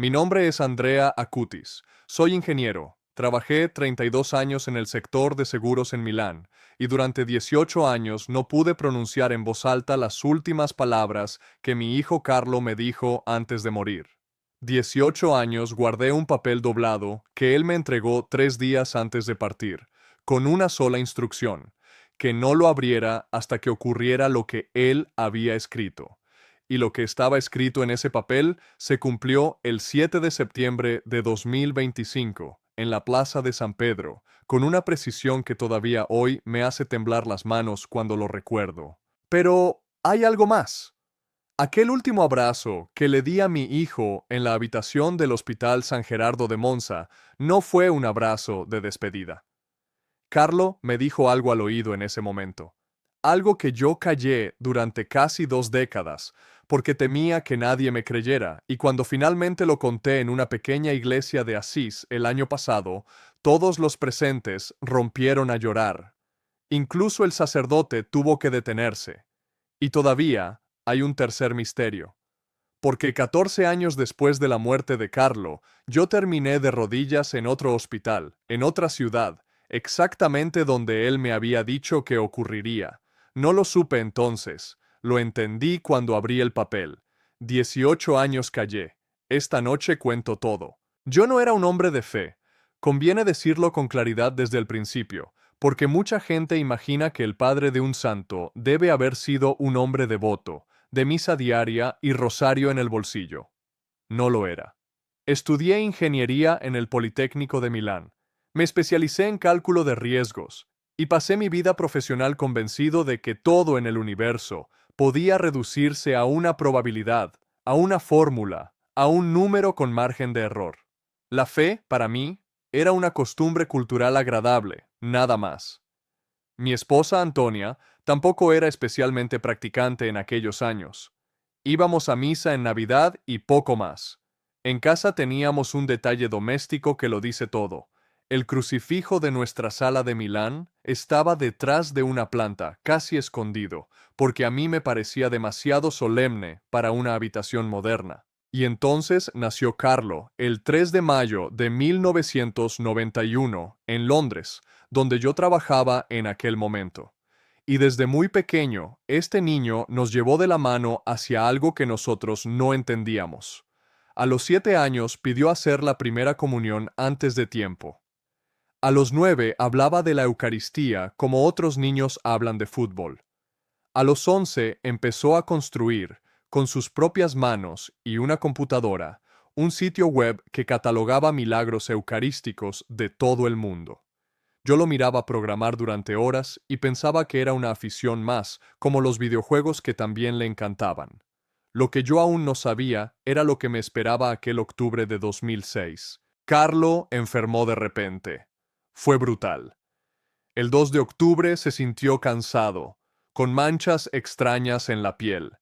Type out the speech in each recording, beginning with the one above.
Mi nombre es Andrea Acutis. Soy ingeniero. Trabajé 32 años en el sector de seguros en Milán, y durante 18 años no pude pronunciar en voz alta las últimas palabras que mi hijo Carlo me dijo antes de morir. 18 años guardé un papel doblado que él me entregó 3 días antes de partir, con una sola instrucción, que no lo abriera hasta que ocurriera lo que él había escrito. Y lo que estaba escrito en ese papel se cumplió el 7 de septiembre de 2025, en la Plaza de San Pedro, con una precisión que todavía hoy me hace temblar las manos cuando lo recuerdo. Pero hay algo más. Aquel último abrazo que le di a mi hijo en la habitación del Hospital San Gerardo de Monza no fue un abrazo de despedida. Carlo me dijo algo al oído en ese momento. Algo que yo callé durante casi 2 décadas, porque temía que nadie me creyera, y cuando finalmente lo conté en una pequeña iglesia de Asís el año pasado, todos los presentes rompieron a llorar. Incluso el sacerdote tuvo que detenerse. Y todavía hay un tercer misterio. Porque 14 años después de la muerte de Carlo, yo terminé de rodillas en otro hospital, en otra ciudad, exactamente donde él me había dicho que ocurriría. No lo supe entonces, lo entendí cuando abrí el papel. 18 años callé. Esta noche cuento todo. Yo no era un hombre de fe. Conviene decirlo con claridad desde el principio, porque mucha gente imagina que el padre de un santo debe haber sido un hombre devoto, de misa diaria y rosario en el bolsillo. No lo era. Estudié ingeniería en el Politécnico de Milán. Me especialicé en cálculo de riesgos y pasé mi vida profesional convencido de que todo en el universo podía reducirse a una probabilidad, a una fórmula, a un número con margen de error. La fe, para mí, era una costumbre cultural agradable, nada más. Mi esposa Antonia tampoco era especialmente practicante en aquellos años. Íbamos a misa en Navidad y poco más. En casa teníamos un detalle doméstico que lo dice todo. El crucifijo de nuestra sala de Milán estaba detrás de una planta, casi escondido, porque a mí me parecía demasiado solemne para una habitación moderna. Y entonces nació Carlo, el 3 de mayo de 1991, en Londres, donde yo trabajaba en aquel momento. Y desde muy pequeño, este niño nos llevó de la mano hacia algo que nosotros no entendíamos. A los 7 años pidió hacer la primera comunión antes de tiempo. A los 9 hablaba de la Eucaristía como otros niños hablan de fútbol. A los 11 empezó a construir, con sus propias manos y una computadora, un sitio web que catalogaba milagros eucarísticos de todo el mundo. Yo lo miraba programar durante horas y pensaba que era una afición más, como los videojuegos que también le encantaban. Lo que yo aún no sabía era lo que me esperaba aquel octubre de 2006. Carlo enfermó de repente. Fue brutal. El 2 de octubre se sintió cansado, con manchas extrañas en la piel.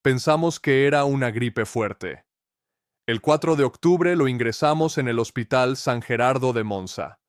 Pensamos que era una gripe fuerte. El 4 de octubre lo ingresamos en el Hospital San Gerardo de Monza.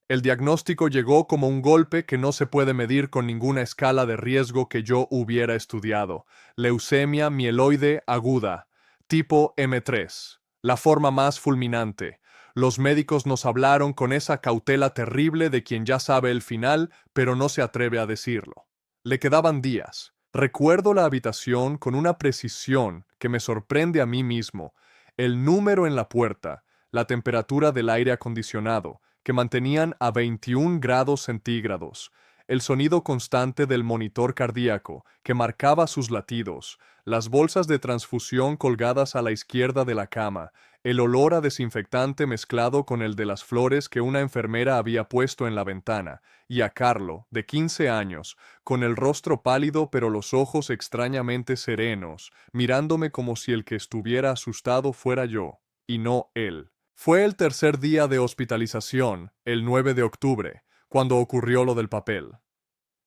El diagnóstico llegó como un golpe que no se puede medir con ninguna escala de riesgo que yo hubiera estudiado. Leucemia mieloide aguda, tipo M3, la forma más fulminante. Los médicos nos hablaron con esa cautela terrible de quien ya sabe el final, pero no se atreve a decirlo. Le quedaban días. Recuerdo la habitación con una precisión que me sorprende a mí mismo. El número en la puerta, la temperatura del aire acondicionado, que mantenían a 21 grados centígrados, el sonido constante del monitor cardíaco, que marcaba sus latidos, las bolsas de transfusión colgadas a la izquierda de la cama, el olor a desinfectante mezclado con el de las flores que una enfermera había puesto en la ventana, y a Carlo, de 15 años, con el rostro pálido pero los ojos extrañamente serenos, mirándome como si el que estuviera asustado fuera yo, y no él. Fue el tercer día de hospitalización, el 9 de octubre, cuando ocurrió lo del papel.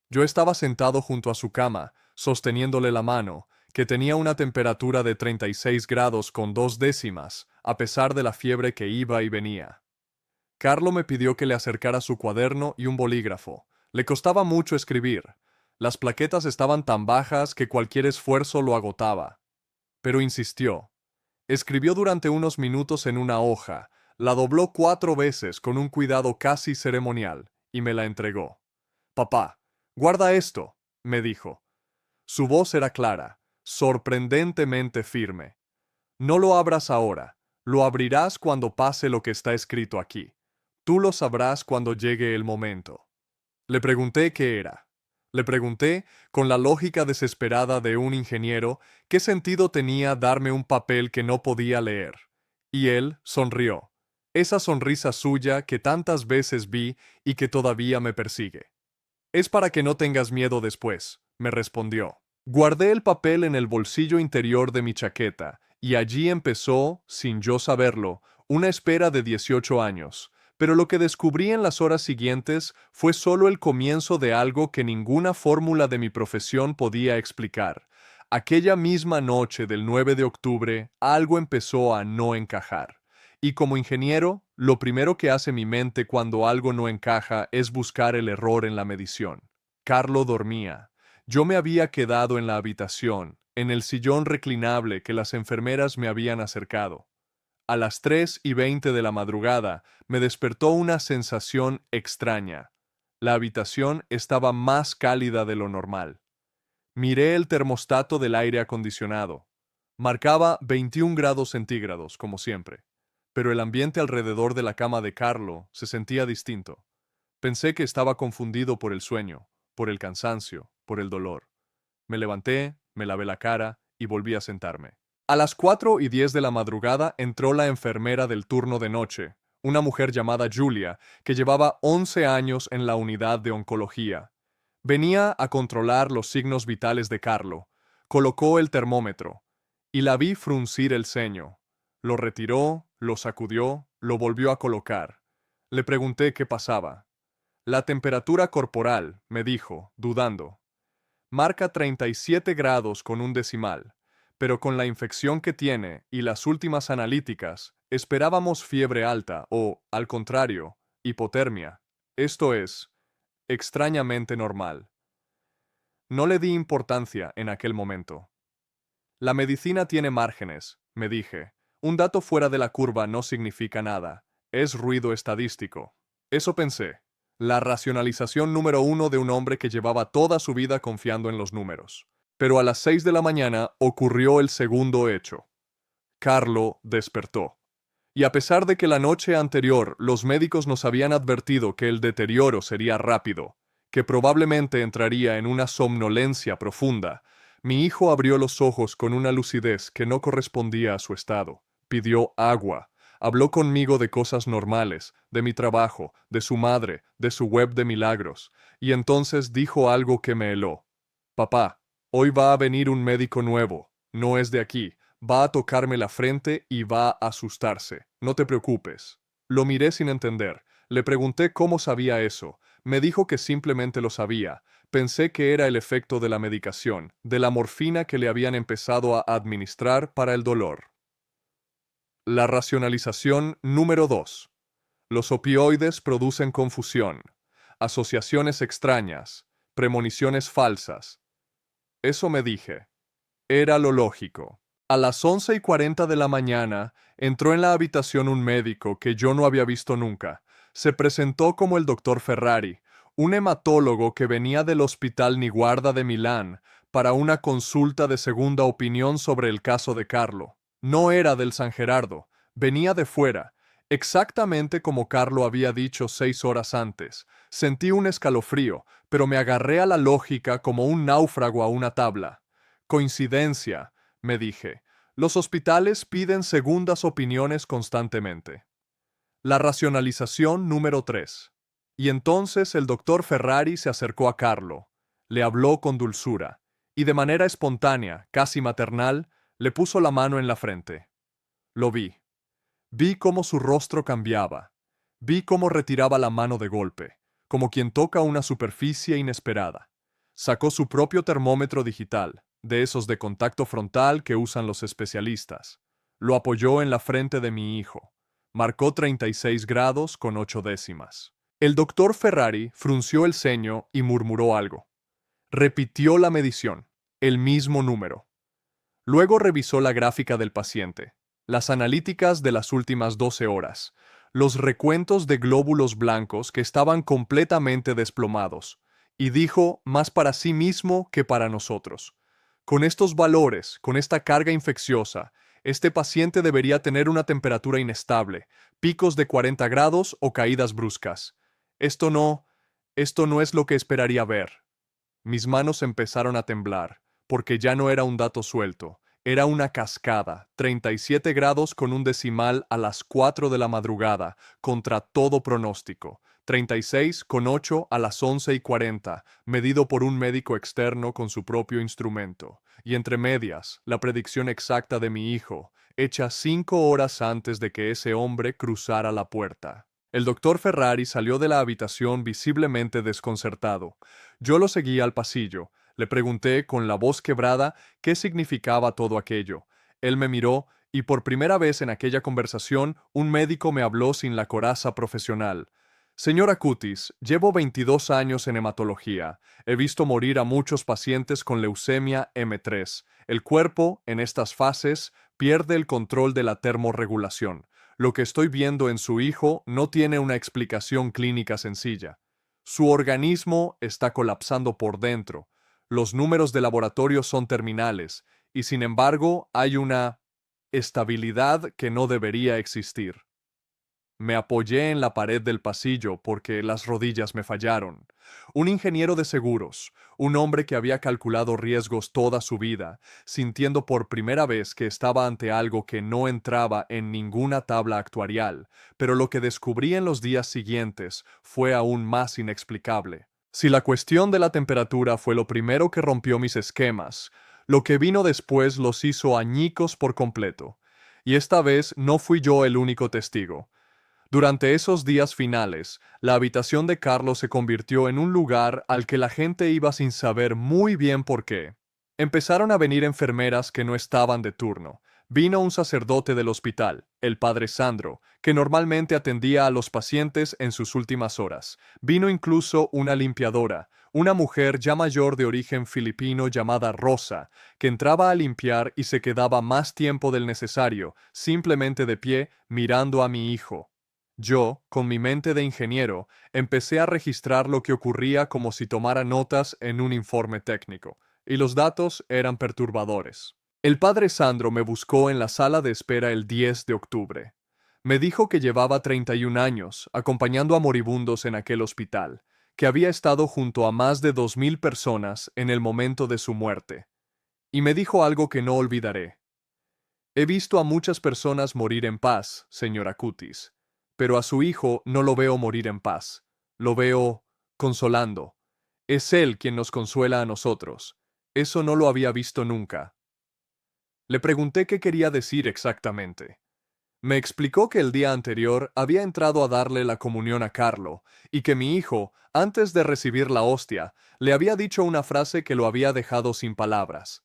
Yo estaba sentado junto a su cama, sosteniéndole la mano, que tenía una temperatura de 36 grados con 2 décimas, a pesar de la fiebre que iba y venía. Carlo me pidió que le acercara su cuaderno y un bolígrafo. Le costaba mucho escribir. Las plaquetas estaban tan bajas que cualquier esfuerzo lo agotaba. Pero insistió. Escribió durante unos minutos en una hoja, la dobló 4 veces con un cuidado casi ceremonial y me la entregó. «Papá, guarda esto», me dijo. Su voz era clara, sorprendentemente firme. «No lo abras ahora, lo abrirás cuando pase lo que está escrito aquí. Tú lo sabrás cuando llegue el momento». Le pregunté qué era. Le pregunté, con la lógica desesperada de un ingeniero, qué sentido tenía darme un papel que no podía leer. Y él sonrió. Esa sonrisa suya que tantas veces vi y que todavía me persigue. «Es para que no tengas miedo después», me respondió. Guardé el papel en el bolsillo interior de mi chaqueta, y allí empezó, sin yo saberlo, una espera de 18 años. Pero lo que descubrí en las horas siguientes fue solo el comienzo de algo que ninguna fórmula de mi profesión podía explicar. Aquella misma noche del 9 de octubre, algo empezó a no encajar. Y como ingeniero, lo primero que hace mi mente cuando algo no encaja es buscar el error en la medición. Carlo dormía. Yo me había quedado en la habitación, en el sillón reclinable que las enfermeras me habían acercado. A las 3:20 de la madrugada me despertó una sensación extraña. La habitación estaba más cálida de lo normal. Miré el termostato del aire acondicionado. Marcaba 21 grados centígrados, como siempre, pero el ambiente alrededor de la cama de Carlo se sentía distinto. Pensé que estaba confundido por el sueño, por el cansancio, por el dolor. Me levanté, me lavé la cara y volví a sentarme. A las 4:10 de la madrugada entró la enfermera del turno de noche, una mujer llamada Julia, que llevaba 11 años en la unidad de oncología. Venía a controlar los signos vitales de Carlo. Colocó el termómetro, y la vi fruncir el ceño. Lo retiró, lo sacudió, lo volvió a colocar. Le pregunté qué pasaba. «La temperatura corporal», me dijo, dudando. «Marca 37 grados con un decimal, pero con la infección que tiene y las últimas analíticas, esperábamos fiebre alta o, al contrario, hipotermia. Esto es, extrañamente normal». No le di importancia en aquel momento. «La medicina tiene márgenes», me dije. «Un dato fuera de la curva no significa nada. Es ruido estadístico». Eso pensé. La racionalización número 1 de un hombre que llevaba toda su vida confiando en los números. Pero a las 6 de la mañana ocurrió el segundo hecho. Carlo despertó. Y a pesar de que la noche anterior los médicos nos habían advertido que el deterioro sería rápido, que probablemente entraría en una somnolencia profunda, mi hijo abrió los ojos con una lucidez que no correspondía a su estado. Pidió agua. Habló conmigo de cosas normales, de mi trabajo, de su madre, de su web de milagros, y entonces dijo algo que me heló. «Papá, hoy va a venir un médico nuevo, no es de aquí, va a tocarme la frente y va a asustarse. No te preocupes». Lo miré sin entender. Le pregunté cómo sabía eso. Me dijo que simplemente lo sabía. Pensé que era el efecto de la medicación, de la morfina que le habían empezado a administrar para el dolor. La racionalización número 2. Los opioides producen confusión, asociaciones extrañas, premoniciones falsas. Eso me dije. Era lo lógico. A las 11:40 de la mañana entró en la habitación un médico que yo no había visto nunca. Se presentó como el doctor Ferrari, un hematólogo que venía del Hospital Niguarda de Milán para una consulta de segunda opinión sobre el caso de Carlo. No era del San Gerardo, venía de fuera, exactamente como Carlo había dicho 6 horas antes. Sentí un escalofrío, pero me agarré a la lógica como un náufrago a una tabla. «Coincidencia», me dije. «Los hospitales piden segundas opiniones constantemente». La racionalización número 3. Y entonces el doctor Ferrari se acercó a Carlo. Le habló con dulzura, y de manera espontánea, casi maternal, le puso la mano en la frente. Lo vi. Vi cómo su rostro cambiaba. Vi cómo retiraba la mano de golpe, como quien toca una superficie inesperada. Sacó su propio termómetro digital, de esos de contacto frontal que usan los especialistas. Lo apoyó en la frente de mi hijo. Marcó 36 grados con 8 décimas. El doctor Ferrari frunció el ceño y murmuró algo. Repitió la medición, el mismo número. Luego revisó la gráfica del paciente. las analíticas de las últimas 12 horas, los recuentos de glóbulos blancos que estaban completamente desplomados, y dijo más para sí mismo que para nosotros. Con estos valores, con esta carga infecciosa, este paciente debería tener una temperatura inestable, picos de 40 grados o caídas bruscas. Esto no es lo que esperaría ver. Mis manos empezaron a temblar, porque ya no era un dato suelto, era una cascada, 37 grados con un decimal a las 4 de la madrugada, contra todo pronóstico, 36,8 a las 11:40, medido por un médico externo con su propio instrumento, y entre medias, la predicción exacta de mi hijo, hecha 5 horas antes de que ese hombre cruzara la puerta. El doctor Ferrari salió de la habitación visiblemente desconcertado. Yo lo seguí al pasillo. Le pregunté con la voz quebrada qué significaba todo aquello. Él me miró y por primera vez en aquella conversación un médico me habló sin la coraza profesional. Señora Cutis, llevo 22 años en hematología. He visto morir a muchos pacientes con leucemia M3. El cuerpo, en estas fases, pierde el control de la termorregulación. Lo que estoy viendo en su hijo no tiene una explicación clínica sencilla. Su organismo está colapsando por dentro. Los números de laboratorio son terminales, y sin embargo hay una estabilidad que no debería existir. Me apoyé en la pared del pasillo porque las rodillas me fallaron. Un ingeniero de seguros, un hombre que había calculado riesgos toda su vida, sintiendo por primera vez que estaba ante algo que no entraba en ninguna tabla actuarial, pero lo que descubrí en los días siguientes fue aún más inexplicable. Si la cuestión de la temperatura fue lo primero que rompió mis esquemas, lo que vino después los hizo añicos por completo. Y esta vez no fui yo el único testigo. Durante esos días finales, la habitación de Carlos se convirtió en un lugar al que la gente iba sin saber muy bien por qué. Empezaron a venir enfermeras que no estaban de turno. Vino un sacerdote del hospital, el padre Sandro, que normalmente atendía a los pacientes en sus últimas horas. Vino incluso una limpiadora, una mujer ya mayor de origen filipino llamada Rosa, que entraba a limpiar y se quedaba más tiempo del necesario, simplemente de pie, mirando a mi hijo. Yo, con mi mente de ingeniero, empecé a registrar lo que ocurría como si tomara notas en un informe técnico, y los datos eran perturbadores. El padre Sandro me buscó en la sala de espera el 10 de octubre. Me dijo que llevaba 31 años acompañando a moribundos en aquel hospital, que había estado junto a más de 2.000 personas en el momento de su muerte. Y me dijo algo que no olvidaré. He visto a muchas personas morir en paz, señora Cutis, pero a su hijo no lo veo morir en paz. Lo veo consolando. Es él quien nos consuela a nosotros. Eso no lo había visto nunca. Le pregunté qué quería decir exactamente. Me explicó que el día anterior había entrado a darle la comunión a Carlo, y que mi hijo, antes de recibir la hostia, le había dicho una frase que lo había dejado sin palabras.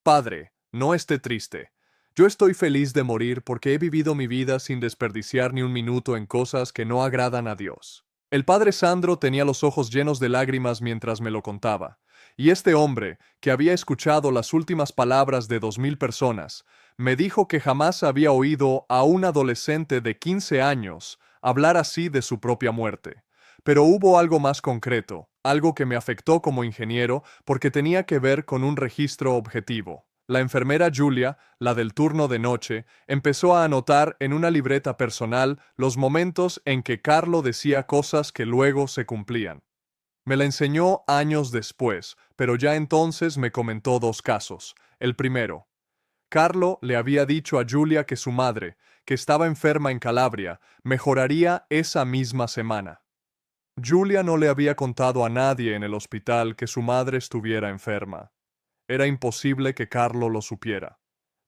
Padre, no esté triste. Yo estoy feliz de morir porque he vivido mi vida sin desperdiciar ni un minuto en cosas que no agradan a Dios. El padre Sandro tenía los ojos llenos de lágrimas mientras me lo contaba, y este hombre, que había escuchado las últimas palabras de 2.000 personas, me dijo que jamás había oído a un adolescente de 15 años hablar así de su propia muerte. Pero hubo algo más concreto, algo que me afectó como ingeniero porque tenía que ver con un registro objetivo. La enfermera Julia, la del turno de noche, empezó a anotar en una libreta personal los momentos en que Carlo decía cosas que luego se cumplían. Me la enseñó años después, pero ya entonces me comentó dos casos. El primero, Carlo le había dicho a Julia que su madre, que estaba enferma en Calabria, mejoraría esa misma semana. Julia no le había contado a nadie en el hospital que su madre estuviera enferma. Era imposible que Carlo lo supiera.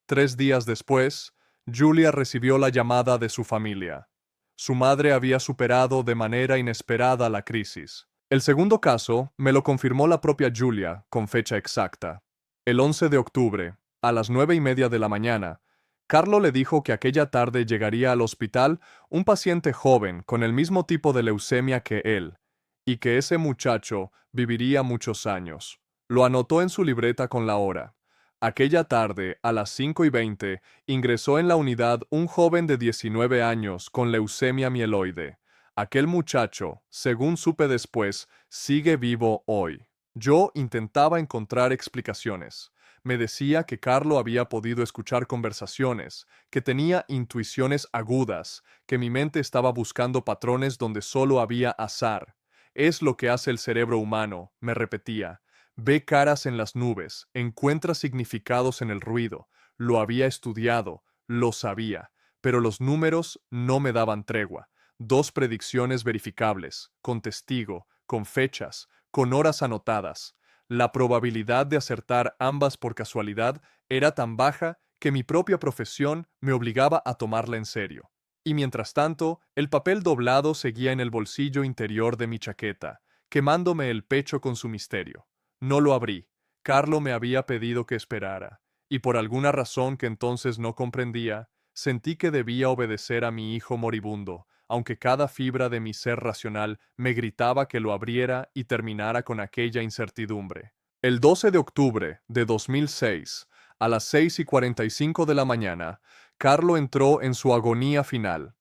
3 días después, Julia recibió la llamada de su familia. Su madre había superado de manera inesperada la crisis. El segundo caso me lo confirmó la propia Julia, con fecha exacta. El 11 de octubre, a las 9:30 de la mañana, Carlo le dijo que aquella tarde llegaría al hospital un paciente joven con el mismo tipo de leucemia que él, y que ese muchacho viviría muchos años. Lo anotó en su libreta con la hora. Aquella tarde, a las 5:20, ingresó en la unidad un joven de 19 años con leucemia mieloide. Aquel muchacho, según supe después, sigue vivo hoy. Yo intentaba encontrar explicaciones. Me decía que Carlo había podido escuchar conversaciones, que tenía intuiciones agudas, que mi mente estaba buscando patrones donde solo había azar. Es lo que hace el cerebro humano, me repetía. Ve caras en las nubes, encuentra significados en el ruido. Lo había estudiado, lo sabía, pero los números no me daban tregua. Dos predicciones verificables, con testigo, con fechas, con horas anotadas. La probabilidad de acertar ambas por casualidad era tan baja que mi propia profesión me obligaba a tomarla en serio. Y mientras tanto, el papel doblado seguía en el bolsillo interior de mi chaqueta, quemándome el pecho con su misterio. No lo abrí. Carlo me había pedido que esperara, y por alguna razón que entonces no comprendía, sentí que debía obedecer a mi hijo moribundo, aunque cada fibra de mi ser racional me gritaba que lo abriera y terminara con aquella incertidumbre. El 12 de octubre de 2006, a las 6:45 de la mañana, Carlo entró en su agonía final.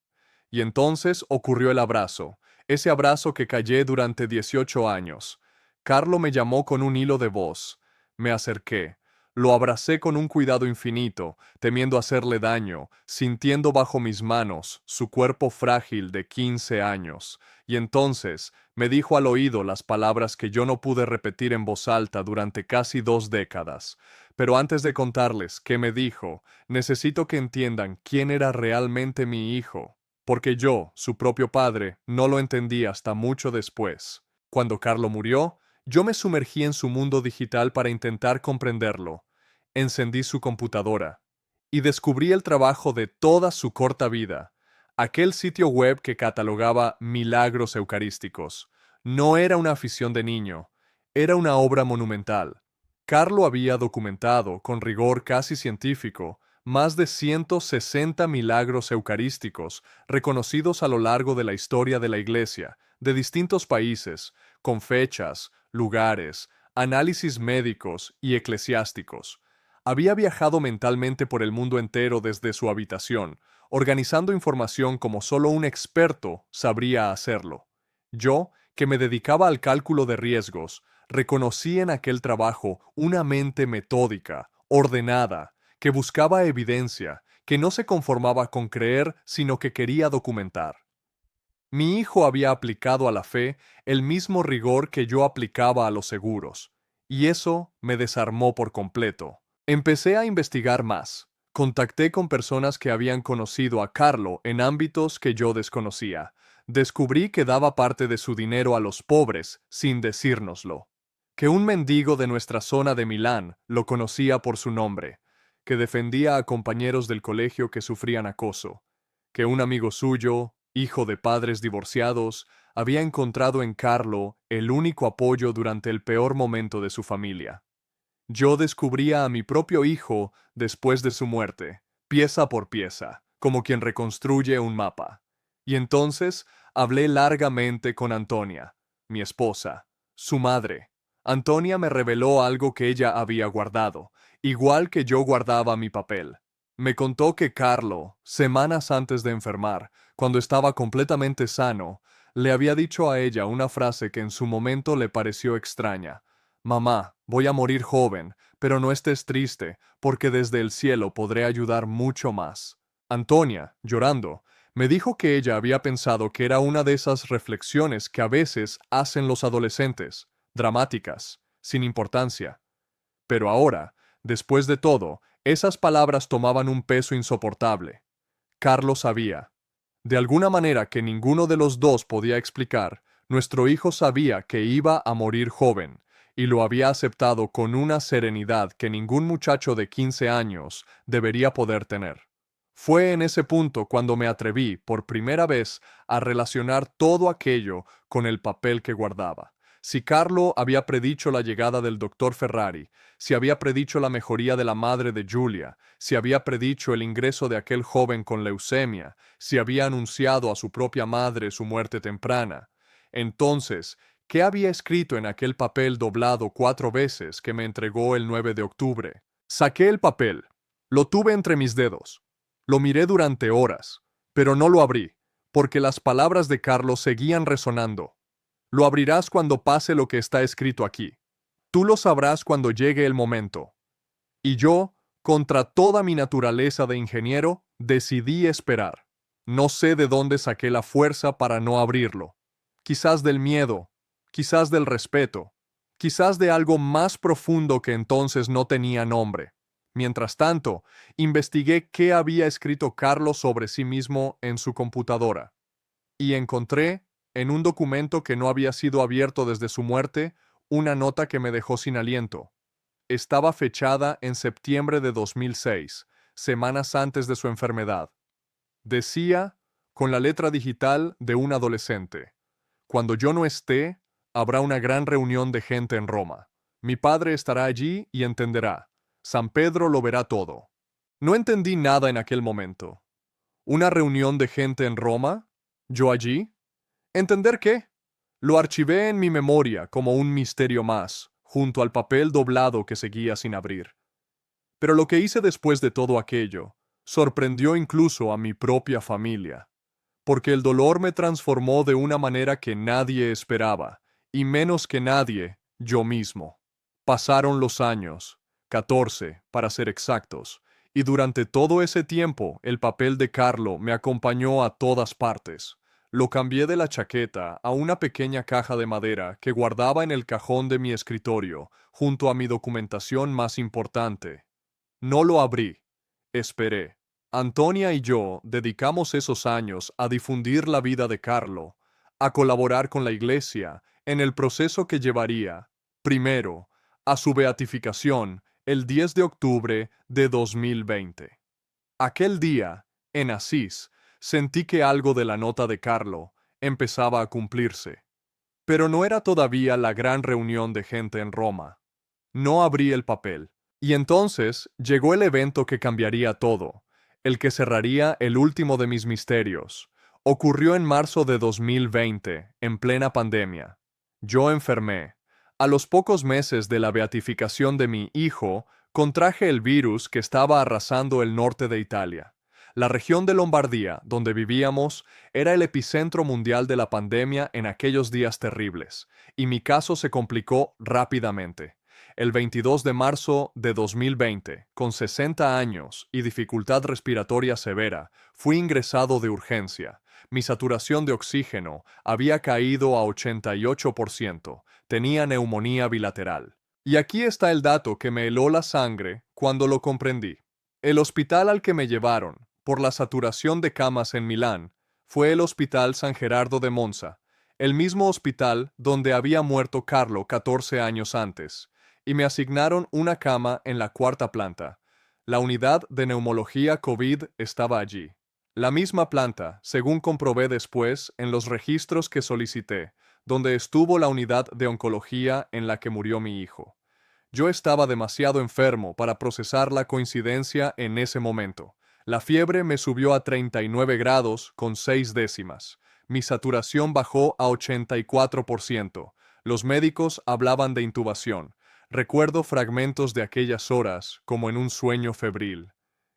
Y entonces ocurrió el abrazo, ese abrazo que callé durante 18 años. Carlo me llamó con un hilo de voz. Me acerqué. Lo abracé con un cuidado infinito, temiendo hacerle daño, sintiendo bajo mis manos su cuerpo frágil de 15 años. Y entonces me dijo al oído las palabras que yo no pude repetir en voz alta durante casi 2 décadas. Pero antes de contarles qué me dijo, necesito que entiendan quién era realmente mi hijo, porque yo, su propio padre, no lo entendí hasta mucho después. Cuando Carlo murió, yo me sumergí en su mundo digital para intentar comprenderlo. Encendí su computadora y descubrí el trabajo de toda su corta vida. Aquel sitio web que catalogaba milagros eucarísticos. No era una afición de niño, era una obra monumental. Carlo había documentado, con rigor casi científico, más de 160 milagros eucarísticos reconocidos a lo largo de la historia de la Iglesia, de distintos países, con fechas, lugares, análisis médicos y eclesiásticos. Había viajado mentalmente por el mundo entero desde su habitación, organizando información como solo un experto sabría hacerlo. Yo, que me dedicaba al cálculo de riesgos, reconocí en aquel trabajo una mente metódica, ordenada, que buscaba evidencia, que no se conformaba con creer, sino que quería documentar. Mi hijo había aplicado a la fe el mismo rigor que yo aplicaba a los seguros, y eso me desarmó por completo. Empecé a investigar más. Contacté con personas que habían conocido a Carlo en ámbitos que yo desconocía. Descubrí que daba parte de su dinero a los pobres sin decírnoslo. Que un mendigo de nuestra zona de Milán lo conocía por su nombre. Que defendía a compañeros del colegio que sufrían acoso. Que un amigo suyo, hijo de padres divorciados, había encontrado en Carlo el único apoyo durante el peor momento de su familia. Yo descubría a mi propio hijo después de su muerte, pieza por pieza, como quien reconstruye un mapa. Y entonces hablé largamente con Antonia, mi esposa, su madre. Antonia me reveló algo que ella había guardado, igual que yo guardaba mi papel. Me contó que Carlo, semanas antes de enfermar, cuando estaba completamente sano, le había dicho a ella una frase que en su momento le pareció extraña. Mamá, voy a morir joven, pero no estés triste, porque desde el cielo podré ayudar mucho más. Antonia, llorando, me dijo que ella había pensado que era una de esas reflexiones que a veces hacen los adolescentes, dramáticas, sin importancia. Pero ahora, después de todo, esas palabras tomaban un peso insoportable. Carlos sabía. De alguna manera que ninguno de los dos podía explicar, nuestro hijo sabía que iba a morir joven, y lo había aceptado con una serenidad que ningún muchacho de 15 años debería poder tener. Fue en ese punto cuando me atreví, por primera vez, a relacionar todo aquello con el papel que guardaba. Si Carlo había predicho la llegada del doctor Ferrari, si había predicho la mejoría de la madre de Giulia, si había predicho el ingreso de aquel joven con leucemia, si había anunciado a su propia madre su muerte temprana, entonces, ¿qué había escrito en aquel papel doblado 4 veces que me entregó el 9 de octubre? Saqué el papel. Lo tuve entre mis dedos. Lo miré durante horas, pero no lo abrí, porque las palabras de Carlos seguían resonando. Lo abrirás cuando pase lo que está escrito aquí. Tú lo sabrás cuando llegue el momento. Y yo, contra toda mi naturaleza de ingeniero, decidí esperar. No sé de dónde saqué la fuerza para no abrirlo. Quizás del miedo, quizás del respeto, quizás de algo más profundo que entonces no tenía nombre. Mientras tanto, investigué qué había escrito Carlos sobre sí mismo en su computadora. Y encontré, en un documento que no había sido abierto desde su muerte, una nota que me dejó sin aliento. Estaba fechada en septiembre de 2006, semanas antes de su enfermedad. Decía, con la letra digital de un adolescente: cuando yo no esté, habrá una gran reunión de gente en Roma. Mi padre estará allí y entenderá. San Pedro lo verá todo. No entendí nada en aquel momento. ¿Una reunión de gente en Roma? ¿Yo allí? ¿Entender qué? Lo archivé en mi memoria como un misterio más, junto al papel doblado que seguía sin abrir. Pero lo que hice después de todo aquello sorprendió incluso a mi propia familia, porque el dolor me transformó de una manera que nadie esperaba, y menos que nadie, yo mismo. Pasaron los años, 14, para ser exactos, y durante todo ese tiempo el papel de Carlo me acompañó a todas partes. Lo cambié de la chaqueta a una pequeña caja de madera que guardaba en el cajón de mi escritorio, junto a mi documentación más importante. No lo abrí. Esperé. Antonia y yo dedicamos esos años a difundir la vida de Carlo, a colaborar con la Iglesia en el proceso que llevaría, primero, a su beatificación el 10 de octubre de 2020. Aquel día, en Asís, sentí que algo de la nota de Carlo empezaba a cumplirse. Pero no era todavía la gran reunión de gente en Roma. No abrí el papel. Y entonces llegó el evento que cambiaría todo, el que cerraría el último de mis misterios. Ocurrió en marzo de 2020, en plena pandemia. Yo enfermé. A los pocos meses de la beatificación de mi hijo, contraje el virus que estaba arrasando el norte de Italia. La región de Lombardía, donde vivíamos, era el epicentro mundial de la pandemia en aquellos días terribles, y mi caso se complicó rápidamente. El 22 de marzo de 2020, con 60 años y dificultad respiratoria severa, fui ingresado de urgencia. Mi saturación de oxígeno había caído a 88%. Tenía neumonía bilateral. Y aquí está el dato que me heló la sangre cuando lo comprendí. El hospital al que me llevaron, por la saturación de camas en Milán, fue el Hospital San Gerardo de Monza, el mismo hospital donde había muerto Carlo 14 años antes, y me asignaron una cama en la cuarta planta. La unidad de neumología COVID estaba allí. La misma planta, según comprobé después en los registros que solicité, donde estuvo la unidad de oncología en la que murió mi hijo. Yo estaba demasiado enfermo para procesar la coincidencia en ese momento. La fiebre me subió a 39 grados con 6 décimas. Mi saturación bajó a 84%. Los médicos hablaban de intubación. Recuerdo fragmentos de aquellas horas como en un sueño febril.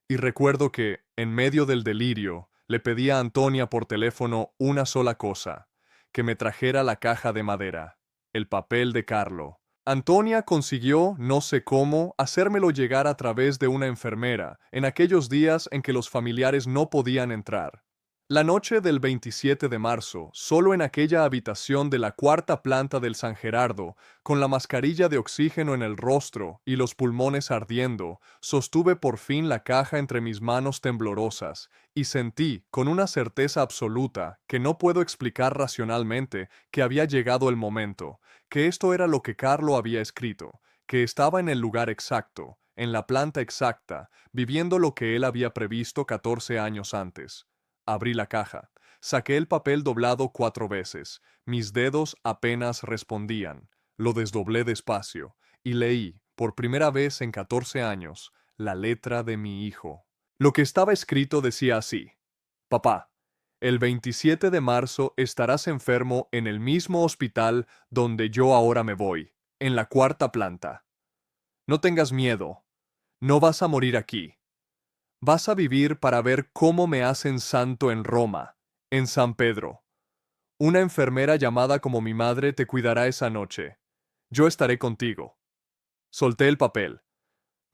Y recuerdo que, en medio del delirio, le pedí a Antonia por teléfono una sola cosa: que me trajera la caja de madera, el papel de Carlo. Antonia consiguió, no sé cómo, hacérmelo llegar a través de una enfermera en aquellos días en que los familiares no podían entrar. La noche del 27 de marzo, solo en aquella habitación de la cuarta planta del San Gerardo, con la mascarilla de oxígeno en el rostro y los pulmones ardiendo, sostuve por fin la caja entre mis manos temblorosas y sentí, con una certeza absoluta que no puedo explicar racionalmente, que había llegado el momento, que esto era lo que Carlo había escrito, que estaba en el lugar exacto, en la planta exacta, viviendo lo que él había previsto 14 años antes. Abrí la caja. Saqué el papel doblado 4 veces. Mis dedos apenas respondían. Lo desdoblé despacio y leí, por primera vez en 14 años, la letra de mi hijo. Lo que estaba escrito decía así: Papá, el 27 de marzo estarás enfermo en el mismo hospital donde yo ahora me voy, en la cuarta planta. No tengas miedo. No vas a morir aquí. Vas a vivir para ver cómo me hacen santo en Roma, en San Pedro. Una enfermera llamada como mi madre te cuidará esa noche. Yo estaré contigo. Solté el papel.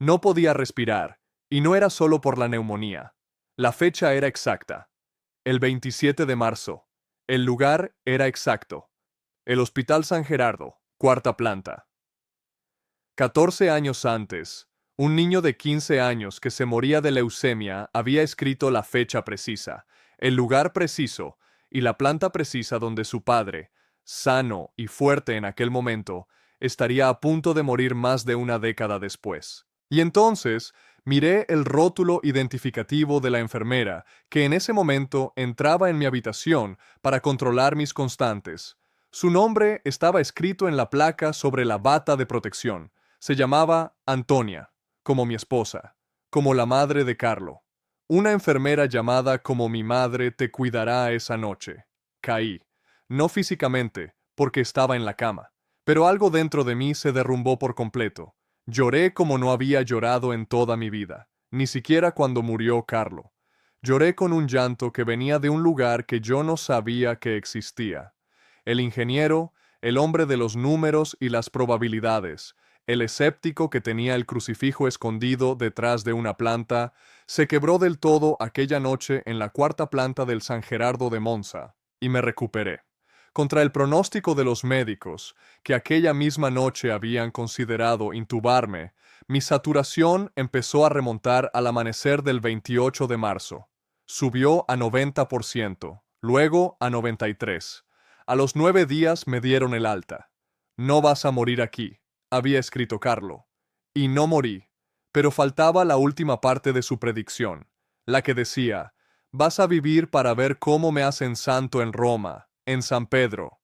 No podía respirar, y no era solo por la neumonía. La fecha era exacta. El 27 de marzo. El lugar era exacto. El Hospital San Gerardo, cuarta planta. 14 años antes, un niño de 15 años que se moría de leucemia había escrito la fecha precisa, el lugar preciso y la planta precisa donde su padre, sano y fuerte en aquel momento, estaría a punto de morir más de una década después. Y entonces miré el rótulo identificativo de la enfermera que en ese momento entraba en mi habitación para controlar mis constantes. Su nombre estaba escrito en la placa sobre la bata de protección. Se llamaba Antonia, como mi esposa, como la madre de Carlo. Una enfermera llamada como mi madre te cuidará esa noche. Caí. No físicamente, porque estaba en la cama, pero algo dentro de mí se derrumbó por completo. Lloré como no había llorado en toda mi vida, ni siquiera cuando murió Carlo. Lloré con un llanto que venía de un lugar que yo no sabía que existía. El ingeniero, el hombre de los números y las probabilidades, el escéptico que tenía el crucifijo escondido detrás de una planta, se quebró del todo aquella noche en la cuarta planta del San Gerardo de Monza, y me recuperé. Contra el pronóstico de los médicos, que aquella misma noche habían considerado intubarme, mi saturación empezó a remontar al amanecer del 28 de marzo. Subió a 90%, luego a 93%. A los 9 días me dieron el alta. No vas a morir aquí, había escrito Carlo. Y no morí, pero faltaba la última parte de su predicción, la que decía, vas a vivir para ver cómo me hacen santo en Roma, en San Pedro.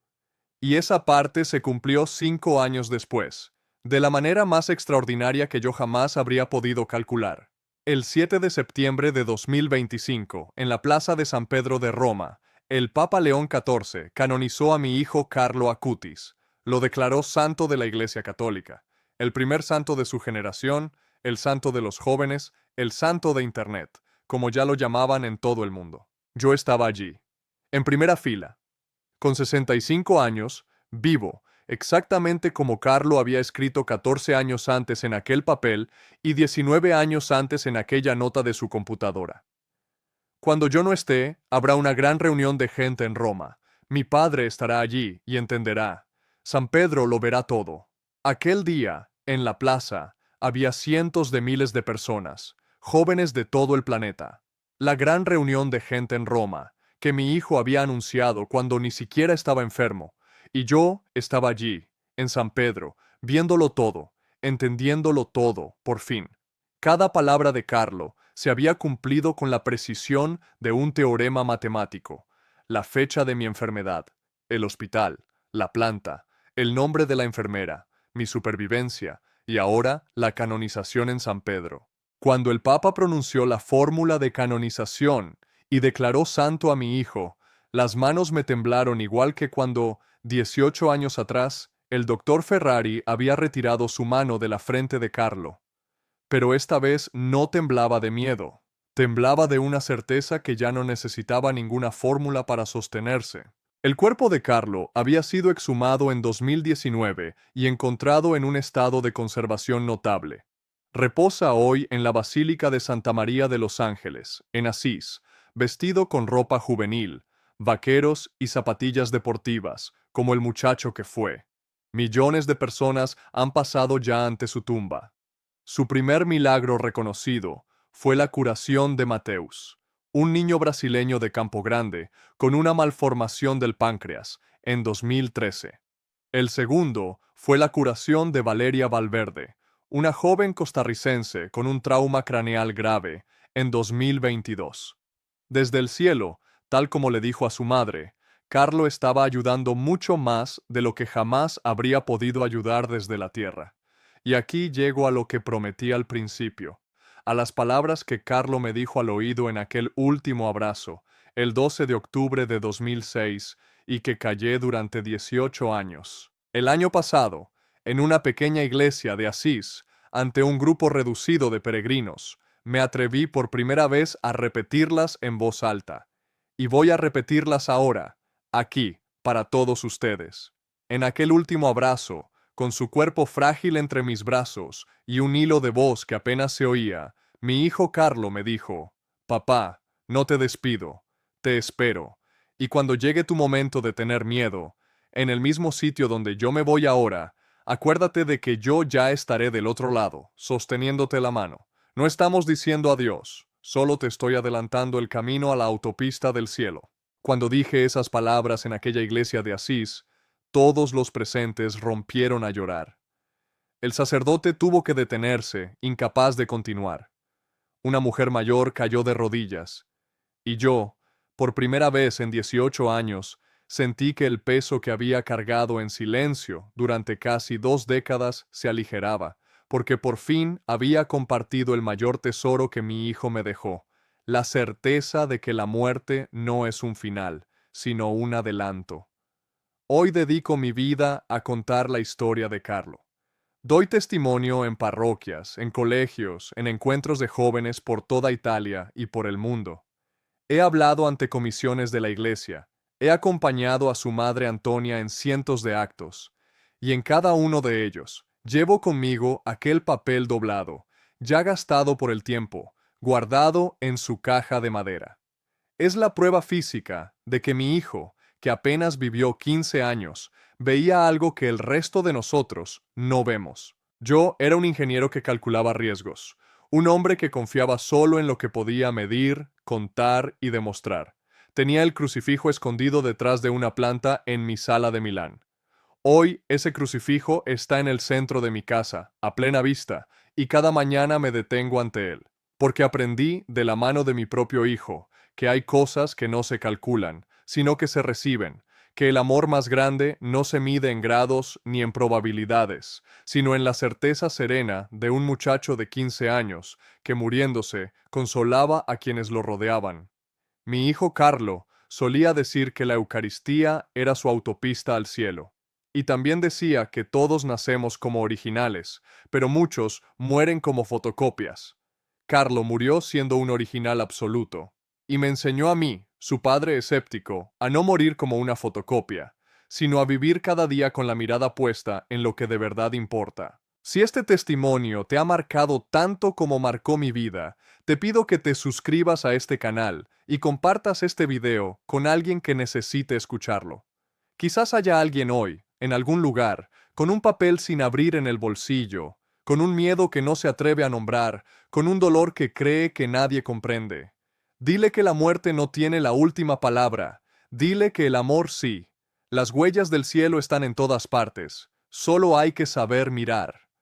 Y esa parte se cumplió 5 años después, de la manera más extraordinaria que yo jamás habría podido calcular. El 7 de septiembre de 2025, en la Plaza de San Pedro de Roma, el Papa León XIV canonizó a mi hijo Carlo Acutis. Lo declaró santo de la Iglesia Católica, el primer santo de su generación, el santo de los jóvenes, el santo de Internet, como ya lo llamaban en todo el mundo. Yo estaba allí, en primera fila, con 65 años, vivo, exactamente como Carlo había escrito 14 años antes en aquel papel y 19 años antes en aquella nota de su computadora. Cuando yo no esté, habrá una gran reunión de gente en Roma. Mi padre estará allí y entenderá. San Pedro lo verá todo. Aquel día, en la plaza, había cientos de miles de personas, jóvenes de todo el planeta. La gran reunión de gente en Roma, que mi hijo había anunciado cuando ni siquiera estaba enfermo, y yo estaba allí, en San Pedro, viéndolo todo, entendiéndolo todo, por fin. Cada palabra de Carlo se había cumplido con la precisión de un teorema matemático. La fecha de mi enfermedad, el hospital, la planta, el nombre de la enfermera, mi supervivencia y ahora la canonización en San Pedro. Cuando el Papa pronunció la fórmula de canonización y declaró santo a mi hijo, las manos me temblaron igual que cuando, 18 años atrás, el doctor Ferrari había retirado su mano de la frente de Carlo. Pero esta vez no temblaba de miedo, temblaba de una certeza que ya no necesitaba ninguna fórmula para sostenerse. El cuerpo de Carlo había sido exhumado en 2019 y encontrado en un estado de conservación notable. Reposa hoy en la Basílica de Santa María de los Ángeles, en Asís, vestido con ropa juvenil, vaqueros y zapatillas deportivas, como el muchacho que fue. Millones de personas han pasado ya ante su tumba. Su primer milagro reconocido fue la curación de Mateus, un niño brasileño de Campo Grande con una malformación del páncreas, en 2013. El segundo fue la curación de Valeria Valverde, una joven costarricense con un trauma craneal grave, en 2022. Desde el cielo, tal como le dijo a su madre, Carlo estaba ayudando mucho más de lo que jamás habría podido ayudar desde la tierra. Y aquí llego a lo que prometí al principio, a las palabras que Carlo me dijo al oído en aquel último abrazo, el 12 de octubre de 2006, y que callé durante 18 años. El año pasado, en una pequeña iglesia de Asís, ante un grupo reducido de peregrinos, me atreví por primera vez a repetirlas en voz alta. Y voy a repetirlas ahora, aquí, para todos ustedes. En aquel último abrazo, con su cuerpo frágil entre mis brazos y un hilo de voz que apenas se oía, mi hijo Carlo me dijo: «Papá, no te despido, te espero, y cuando llegue tu momento de tener miedo, en el mismo sitio donde yo me voy ahora, acuérdate de que yo ya estaré del otro lado, sosteniéndote la mano. No estamos diciendo adiós, solo te estoy adelantando el camino a la autopista del cielo». Cuando dije esas palabras en aquella iglesia de Asís, todos los presentes rompieron a llorar. El sacerdote tuvo que detenerse, incapaz de continuar. Una mujer mayor cayó de rodillas, y yo, por primera vez en 18 años, sentí que el peso que había cargado en silencio durante casi 2 décadas se aligeraba, porque por fin había compartido el mayor tesoro que mi hijo me dejó, la certeza de que la muerte no es un final, sino un adelanto. Hoy dedico mi vida a contar la historia de Carlo. Doy testimonio en parroquias, en colegios, en encuentros de jóvenes por toda Italia y por el mundo. He hablado ante comisiones de la iglesia, he acompañado a su madre Antonia en cientos de actos, y en cada uno de ellos llevo conmigo aquel papel doblado, ya gastado por el tiempo, guardado en su caja de madera. Es la prueba física de que mi hijo, que apenas vivió 15 años, veía algo que el resto de nosotros no vemos. Yo era un ingeniero que calculaba riesgos, un hombre que confiaba solo en lo que podía medir, contar y demostrar. Tenía el crucifijo escondido detrás de una planta en mi sala de Milán. Hoy ese crucifijo está en el centro de mi casa, a plena vista, y cada mañana me detengo ante él, porque aprendí de la mano de mi propio hijo que hay cosas que no se calculan, sino que se reciben, que el amor más grande no se mide en grados ni en probabilidades, sino en la certeza serena de un muchacho de 15 años que muriéndose consolaba a quienes lo rodeaban. Mi hijo Carlo solía decir que la Eucaristía era su autopista al cielo. Y también decía que todos nacemos como originales, pero muchos mueren como fotocopias. Carlo murió siendo un original absoluto, y me enseñó a mí, su padre escéptico, a no morir como una fotocopia, sino a vivir cada día con la mirada puesta en lo que de verdad importa. Si este testimonio te ha marcado tanto como marcó mi vida, te pido que te suscribas a este canal y compartas este video con alguien que necesite escucharlo. Quizás haya alguien hoy, en algún lugar, con un papel sin abrir en el bolsillo, con un miedo que no se atreve a nombrar, con un dolor que cree que nadie comprende. Dile que la muerte no tiene la última palabra. Dile que el amor sí. Las huellas del cielo están en todas partes. Solo hay que saber mirar.